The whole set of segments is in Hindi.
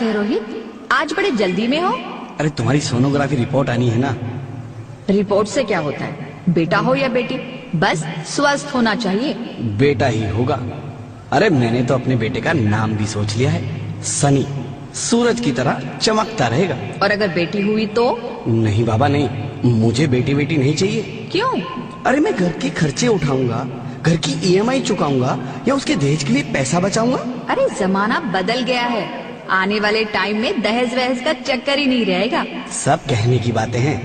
है रोहित, आज बड़े जल्दी में हो? अरे तुम्हारी सोनोग्राफी रिपोर्ट आनी है ना। रिपोर्ट से क्या होता है, बेटा हो या बेटी, बस स्वस्थ होना चाहिए। बेटा ही होगा। अरे मैंने तो अपने बेटे का नाम भी सोच लिया है, सनी। सूरज की तरह चमकता रहेगा। और अगर बेटी हुई तो? नहीं बाबा नहीं, मुझे बेटी बेटी नहीं चाहिए। क्यों? अरे मैं घर के खर्चे उठाऊंगा, घर की ईएमआई चुकाऊंगा या उसके दहेज के लिए पैसा बचाऊंगा। अरे जमाना बदल गया है, आने वाले टाइम में दहेज वहेज का चक्कर ही नहीं रहेगा। सब कहने की बातें हैं,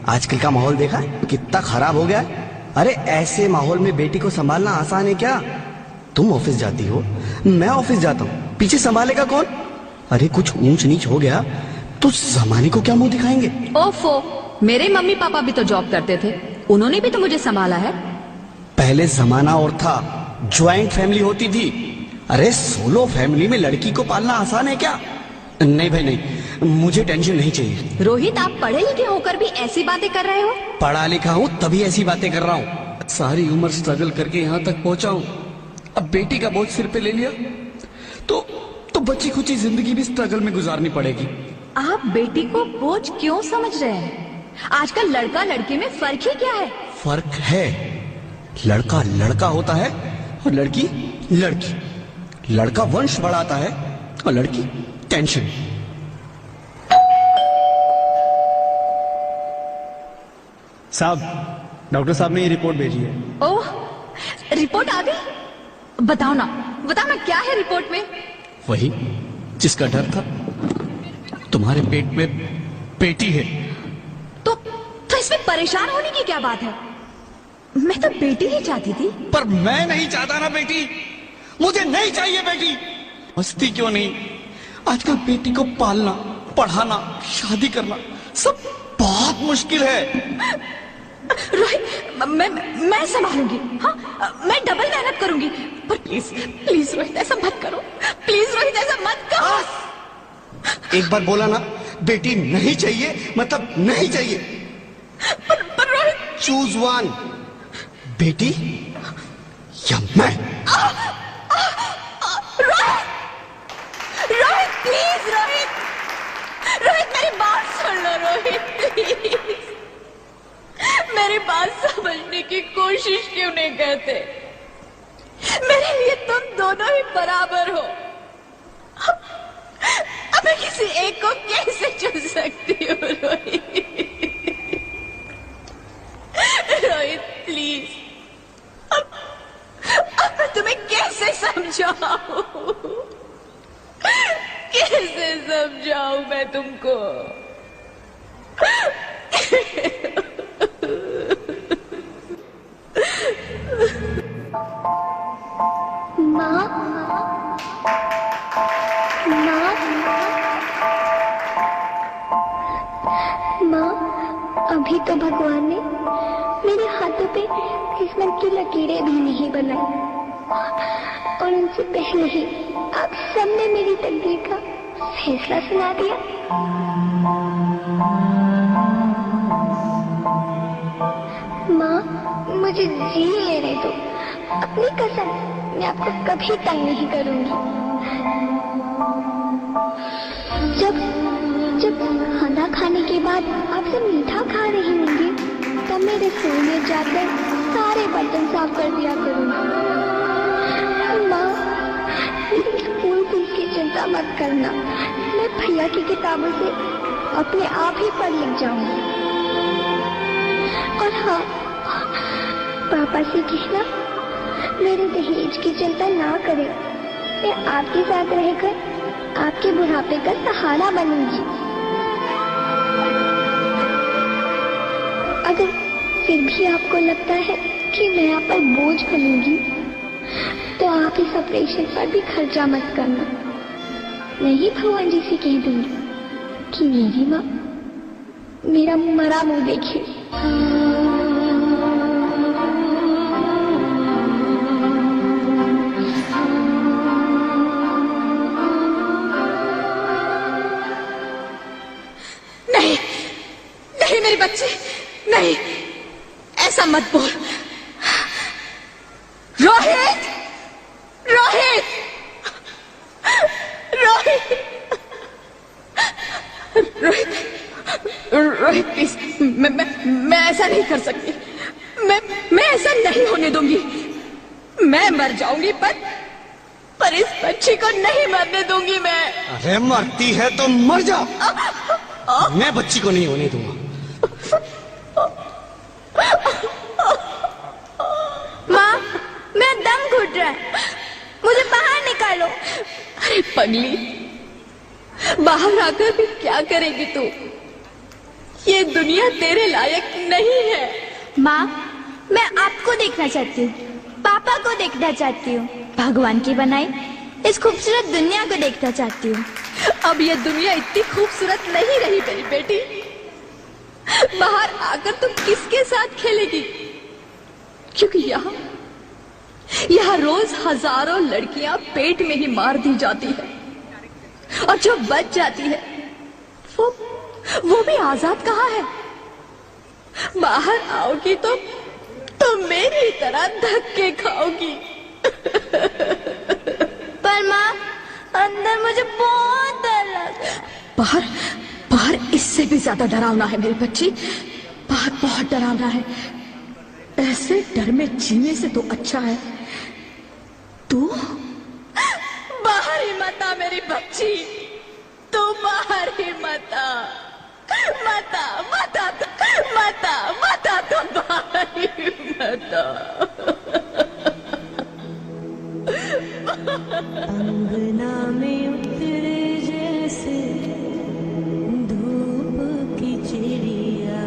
आजकल का माहौल देखा कितना खराब हो गया है। अरे ऐसे माहौल में बेटी को संभालना आसान है क्या? तुम ऑफिस जाती हो, मैं ऑफिस जाता हूँ, पीछे संभालेगा कौन? अरे कुछ ऊंच नीच हो गया तो जमाने को क्या मुंह दिखाएंगे? ओफो, मेरे मम्मी पापा भी तो जॉब करते थे, उन्होंने भी तो मुझे संभाला है। पहले जमाना और था, ज्वाइंट फैमिली होती थी। अरे सोलो फैमिली में लड़की को पालना आसान है क्या? नहीं भाई नहीं, मुझे टेंशन नहीं चाहिए। रोहित, आप पढ़े लिखे होकर भी ऐसी बातें कर रहे हो? पढ़ा लिखा हूँ तभी ऐसी बातें कर रहा हूँ। सारी उम्र स्ट्रगल करके यहाँ तक पहुंचा हूँ, अब बेटी का बोझ सिर पे ले लिया तो बची खुची जिंदगी भी स्ट्रगल में गुजारनी पड़ेगी। आप बेटी को बोझ क्यों समझ रहे हैं? आजकल लड़का लड़की में फर्क ही क्या है? फर्क है, लड़का लड़का होता है और लड़की लड़की। लड़का वंश बढ़ाता है और लड़की टेंशन। साहब, डॉक्टर साहब ने ये रिपोर्ट भेजी है। ओह, रिपोर्ट आ गई? बताओ ना क्या है रिपोर्ट में? वही जिसका डर था, तुम्हारे पेट में बेटी है। तो इसमें परेशान होने की क्या बात है? मैं तो बेटी ही चाहती थी। पर मैं नहीं चाहता ना बेटी, मुझे नहीं चाहिए बेटी। मस्ती क्यों नहीं, आजकल बेटी को पालना, पढ़ाना, शादी करना सब बहुत मुश्किल है। रोहित, मैं संभालूंगी। हाँ, मैं डबल मेहनत करूंगी, पर प्लीज रोहित ऐसा मत करो। प्लीज रोहित ऐसा मत करो। एक बार बोला ना, बेटी नहीं चाहिए मतलब नहीं चाहिए। पर रोहित, चूज वन, बेटी या मैं। रोहित प्लीज, रोहित मेरी बात सुन लो। रोहित प्लीज, मेरी बात समझने की कोशिश क्यों नहीं करते? मेरे लिए तुम दोनों ही बराबर हो। अब मैं किसी एक को कैसे चुन सकती हूँ? रोहित प्लीज, अब मैं तुम्हें कैसे समझाऊं? कैसे समझाऊं मैं तुमको? माँ, अभी तो भगवान ने मेरे हाथों पे किस्मत की लकीरें भी नहीं बनाई, और उनसे पहले ही आप सबने मेरी तकदीर का फैसला सुना दिया। माँ, मुझे जी लेने दो, अपनी कसम, मैं आपको कभी तंग नहीं करूंगी। जब खाना खाने के बाद आपसे मीठा खा रही होंगी, तब मेरे रसोई में जाकर सारे बर्तन साफ कर दिया करूंगी। माँ, मेरी स्कूल फीस की चिंता मत करना, मैं भैया की किताबों से अपने आप ही पढ़ लिख जाऊंगी। और हाँ, पापा से कहना मेरे दहेज की चिंता ना करें, मैं आपके साथ रहकर आपके बुढ़ापे का सहारा बनूंगी। अगर फिर भी आपको लगता है कि मैं आप पर बोझ बनूंगी, तो आप इस ऑपरेशन पर भी खर्चा मत करना। मैं ही भगवान जी से कह दूंगी कि मेरी माँ मेरा मरा मुंह देखे। नहीं मेरी बच्ची, नहीं, ऐसा मत बोल। रोहित, रोहित, रोहित, रोहित रोहित प्लीज, मैं ऐसा नहीं कर सकती। मैं ऐसा नहीं होने दूंगी। मैं मर जाऊंगी पर इस बच्ची को नहीं मरने दूंगी मैं। अरे मरती है तो मर जा, मैं बच्ची को नहीं होने दूंगा। माँ, मेरा दम घुट रहा है, मुझे बाहर निकालो। अरे पगली, बाहर आकर भी क्या करेगी तू? ये दुनिया तेरे लायक नहीं है। माँ, मैं आपको देखना चाहती हूँ, पापा को देखना चाहती हूँ, भगवान की बनाई इस खूबसूरत दुनिया को देखना चाहती हूँ। अब ये दुनिया इतनी खूबसूरत नहीं रही मेरी बेटी। बाहर आकर तुम किसके साथ खेलेगी? क्योंकि यहाँ रोज हजारों लड़कियां पेट में ही मार दी जाती है, और जो बच जाती है वो भी आजाद कहाँ है? बाहर आओगी तो मेरी तरह धक्के खाओगी। पर माँ, अंदर मुझे बहुत डर लग रहा है। बाहर इससे भी ज्यादा डरावना है मेरी बच्ची। बाहर बहुत डरावना है। ऐसे डर में जीने से तो अच्छा है तू बाहर ही मत आ मेरी बच्ची। तू बाहर ही मत आ, मत आ, मत आ, मत आ, मत आ, तू बाहर ही मत आ। अंगना में उतरे जैसे धूप की चिड़िया,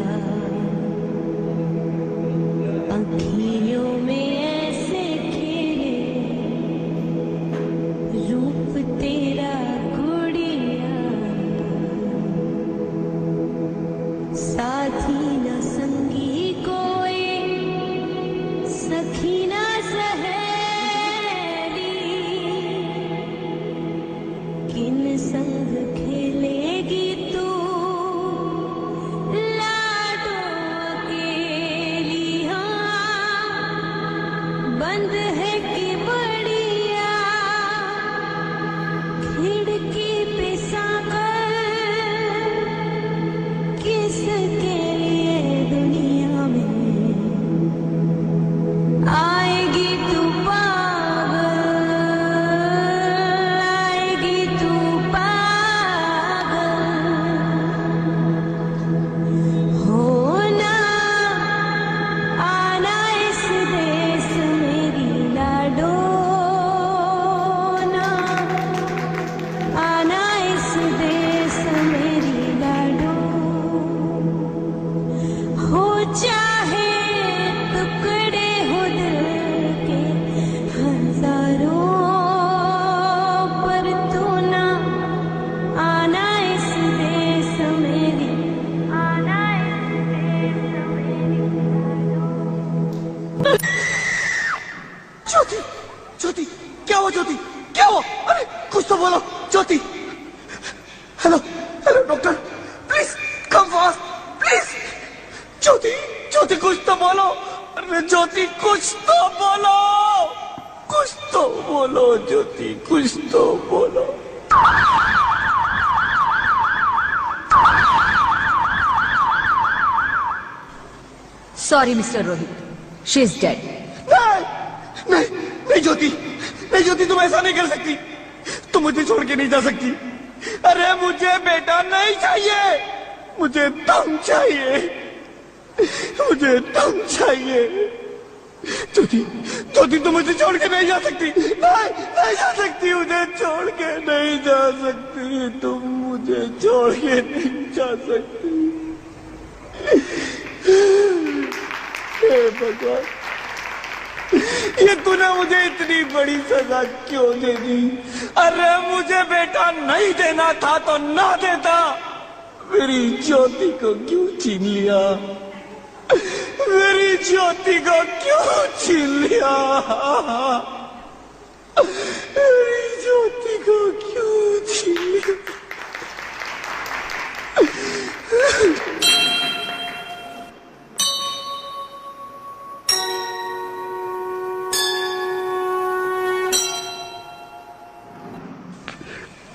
अखियों में ऐसे खेले रूप तेरा गुड़िया, साथी न संगी कोई, सखी न सहेली, किन संग खेलेगी तू लाडो अकेली। हाँ, बंद है कि बढ़िया खिड़की पे साकर, किसके लिए दुनिया में आएगी तू पागल, आएगी तू पागल। होना आना इस देश मेरी लाडो, ना आना इस देश मेरी लाडो। हो चाहे टुकड़े हो दिल के हजारों, पर तू ना आना इस देश मेरी, आना इस देश मेरी लाडो। ज्योति, ज्योति, क्या हुआ ज्योति, क्या हुआ? अरे कुछ तो बोलो Jyoti. Hello hello doctor, please come fast please. Jyoti, Jyoti कुछ तो बोलो। अरे ज्योति कुछ तो बोलो, कुछ तो बोलो ज्योति, कुछ तो बोलो। Sorry mister Rohit, she is dead. नहीं नहीं ज्योति, नहीं ज्योति, तुम ऐसा नहीं कर सकती। तुम मुझे छोड़ के नहीं जा सकती। अरे मुझे बेटा नहीं चाहिए, मुझे दम चाहिए, मुझे दम चाहिए। ज्योति, ज्योति तुम मुझे छोड़ के नहीं जा सकती। नहीं नहीं जा सकती, मुझे छोड़ के नहीं जा सकती। तुम मुझे छोड़ के नहीं जा सकती। हे भगवान, ये तूने मुझे इतनी बड़ी सजा क्यों दे दी? अरे मुझे बेटा नहीं देना था तो ना देता। मेरी ज्योति को क्यों छीन लिया? मेरी ज्योति को क्यों छीन लिया? मेरी ज्योति को क्यों छीन लिया?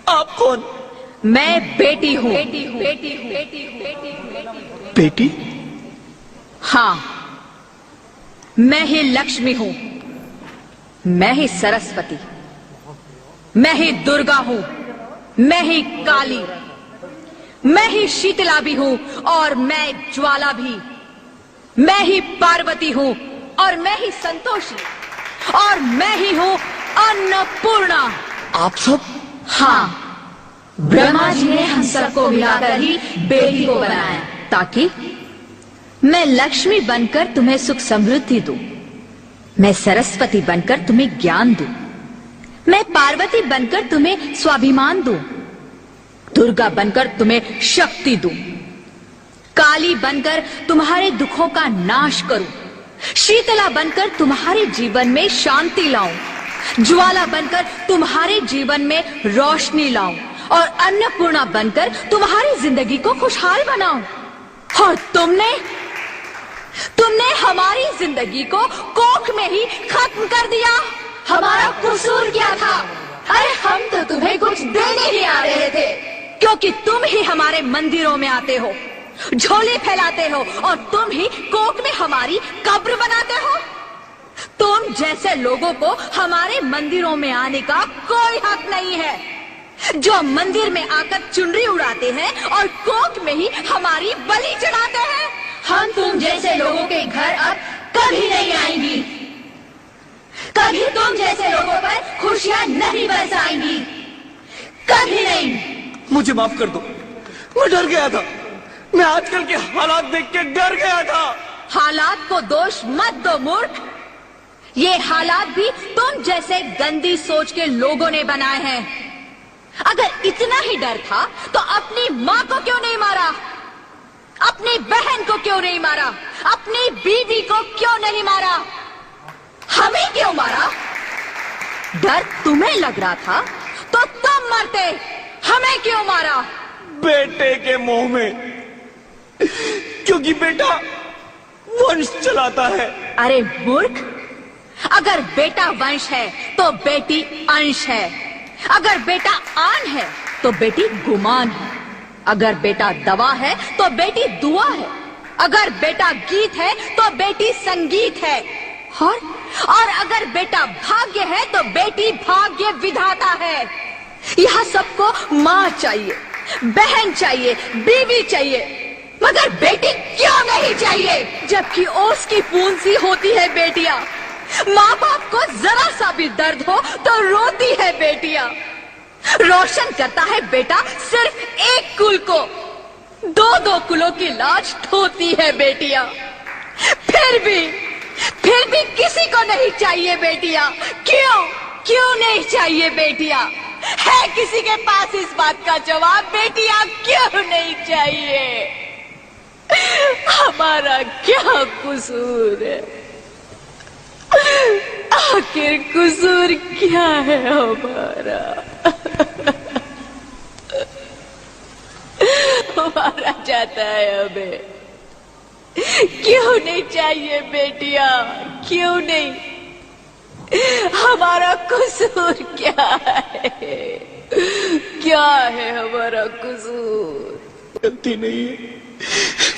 आप कौन? मैं बेटी हूँ। बेटी? हाँ, मैं ही लक्ष्मी हूँ, मैं ही सरस्वती, मैं ही दुर्गा हूँ, मैं ही काली, मैं ही शीतला भी हूँ और मैं ज्वाला भी, मैं ही पार्वती हूँ और मैं ही संतोषी और मैं ही हूँ अन्नपूर्णा। आप सब? हाँ, ब्रह्मा जी ने हम सबको मिलाकर ही बेटी को बनाया ताकि मैं लक्ष्मी बनकर तुम्हें सुख समृद्धि दूं, मैं सरस्वती बनकर तुम्हें ज्ञान दूं, मैं पार्वती बनकर तुम्हें स्वाभिमान दूं, दुर्गा बनकर तुम्हें शक्ति दूं, काली बनकर तुम्हारे दुखों का नाश करूं, शीतला बनकर तुम्हारे जीवन में शांति लाऊं, ज्वाला बनकर तुम्हारे जीवन में रोशनी लाऊं और अन्नपूर्णा बनकर तुम्हारी जिंदगी को खुशहाल बनाऊं। और तुमने हमारी जिंदगी को कोख में ही खत्म कर दिया। हमारा कसूर क्या था? अरे हम तो तुम्हें कुछ देने ही आ रहे थे, क्योंकि तुम ही हमारे मंदिरों में आते हो, झोली फैलाते हो और तुम ही कोख में हमारी कब्र बनाते हो। तुम जैसे लोगों को हमारे मंदिरों में आने का कोई हक नहीं है, जो मंदिर में आकर चुनरी उड़ाते हैं और कोख में ही हमारी बलि चढ़ाते हैं। हम तुम जैसे लोगों के घर अब कभी नहीं आएंगी, कभी तुम जैसे लोगों पर खुशियां नहीं बरसाएंगी, कभी नहीं। मुझे माफ कर दो, मैं डर गया था, मैं आजकल के हालात देख के डर गया था। हालात को दोष मत दो मूर्ख, ये हालात भी तुम जैसे गंदी सोच के लोगों ने बनाए हैं। अगर इतना ही डर था तो अपनी माँ को क्यों नहीं मारा, अपनी बहन को क्यों नहीं मारा, अपनी बीवी को क्यों नहीं मारा, हमें क्यों मारा? डर तुम्हें लग रहा था तो तुम मरते, हमें क्यों मारा? बेटे के मोह में, क्योंकि बेटा वंश चलाता है। अरे मूर्ख, अगर बेटा वंश है तो बेटी अंश है, अगर बेटा आन है तो बेटी गुमान है, अगर बेटा दवा है तो बेटी दुआ है, अगर बेटा गीत है तो बेटी संगीत है, और अगर बेटा भाग्य है तो बेटी भाग्य विधाता है। यहाँ सबको माँ चाहिए, बहन चाहिए, बीवी चाहिए, मगर बेटी क्यों नहीं चाहिए? जबकि ओस की बूंद सी होती है बेटियां, माँ बाप को जरा सा भी दर्द हो तो रोती है बेटियां। रोशन करता है बेटा सिर्फ एक कुल को, दो दो कुलों की लाज ढोती है बेटियां। फिर भी किसी को नहीं चाहिए बेटियां। क्यों नहीं चाहिए बेटियां? है किसी के पास इस बात का जवाब? बेटियां क्यों नहीं चाहिए? हमारा क्या कसूर है? आखिर कसूर क्या है हमारा? मारा जाता है हमें, क्यों नहीं चाहिए बेटियां? क्यों नहीं? हमारा कसूर क्या है? क्या है हमारा कसूर? गलती नहीं है,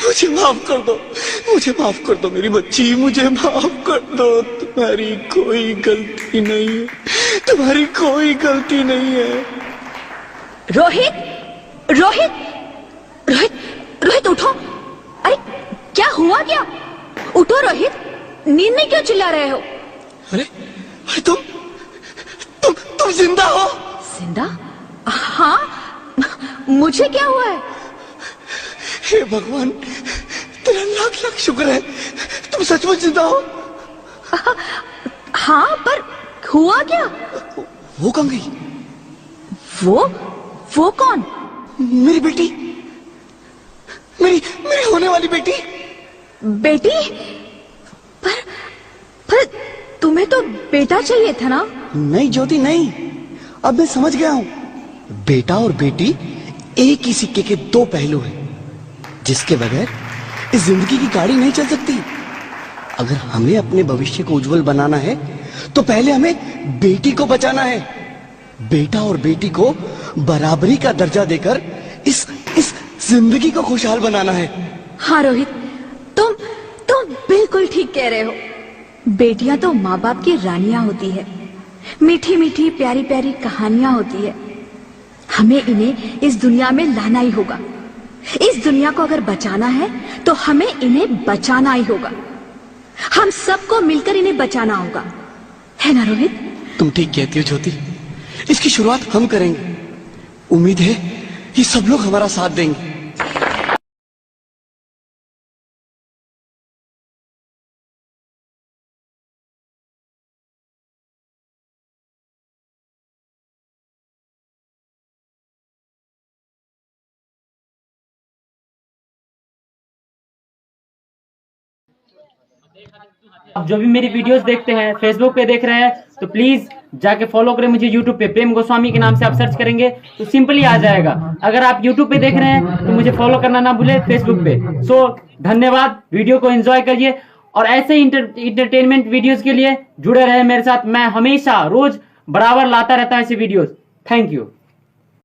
मुझे माफ कर दो, मुझे माफ कर दो मेरी बच्ची, मुझे माफ कर दो। तुम्हारी कोई गलती नहीं है, तुम्हारी कोई गलती नहीं है। रोहित उठो। अरे क्या हुआ क्या? उठो रोहित, नींद में क्यों चिल्ला रहे हो? अरे तुम जिंदा हो? जिंदा? हाँ, मुझे क्या हुआ है? हे भगवान, तेरा लाख लाख शुक्र है, तुम सचमुच जिंदा हो। हाँ, पर हुआ क्या? वो कहाँ गई? वो कौन? मेरी बेटी, मेरी होने वाली बेटी। बेटी? पर तुम्हें तो बेटा चाहिए था ना? नहीं ज्योति नहीं, अब मैं समझ गया हूँ। बेटा और बेटी एक ही सिक्के के दो पहलू हैं, जिसके बगैर इस जिंदगी की गाड़ी नहीं चल सकती। अगर हमें अपने भविष्य को उज्जवल बनाना है तो पहले हमें बेटी को बचाना है। बेटा और बेटी को बराबरी का दर्जा देकर इस जिंदगी को खुशहाल बनाना है। हाँ रोहित, तुम बिल्कुल ठीक कह रहे हो। बेटियां तो माँ बाप की रानियां होती है, मीठी मीठी प्यारी प्यारी कहानियां होती है। हमें इन्हें इस दुनिया में लाना ही होगा। इस दुनिया को अगर बचाना है तो हमें इन्हें बचाना ही होगा। हम सबको मिलकर इन्हें बचाना होगा, है ना रोहित? तुम ठीक कहती हो ज्योति, इसकी शुरुआत हम करेंगे। उम्मीद है कि सब लोग हमारा साथ देंगे। आप जो भी मेरी वीडियोस देखते हैं, फेसबुक पे देख रहे हैं, तो प्लीज जाके फॉलो करें मुझे यूट्यूब पे। प्रेम गोस्वामी के नाम से आप सर्च करेंगे तो सिंपली आ जाएगा। अगर आप यूट्यूब पे देख रहे हैं तो मुझे फॉलो करना ना भूले फेसबुक पे। सो धन्यवाद, वीडियो को एंजॉय करिए और ऐसे ही इंटरटेनमेंट वीडियोस के लिए जुड़े रहे मेरे साथ। मैं हमेशा रोज बराबर लाता रहता हूं ऐसे वीडियोस। Thank you.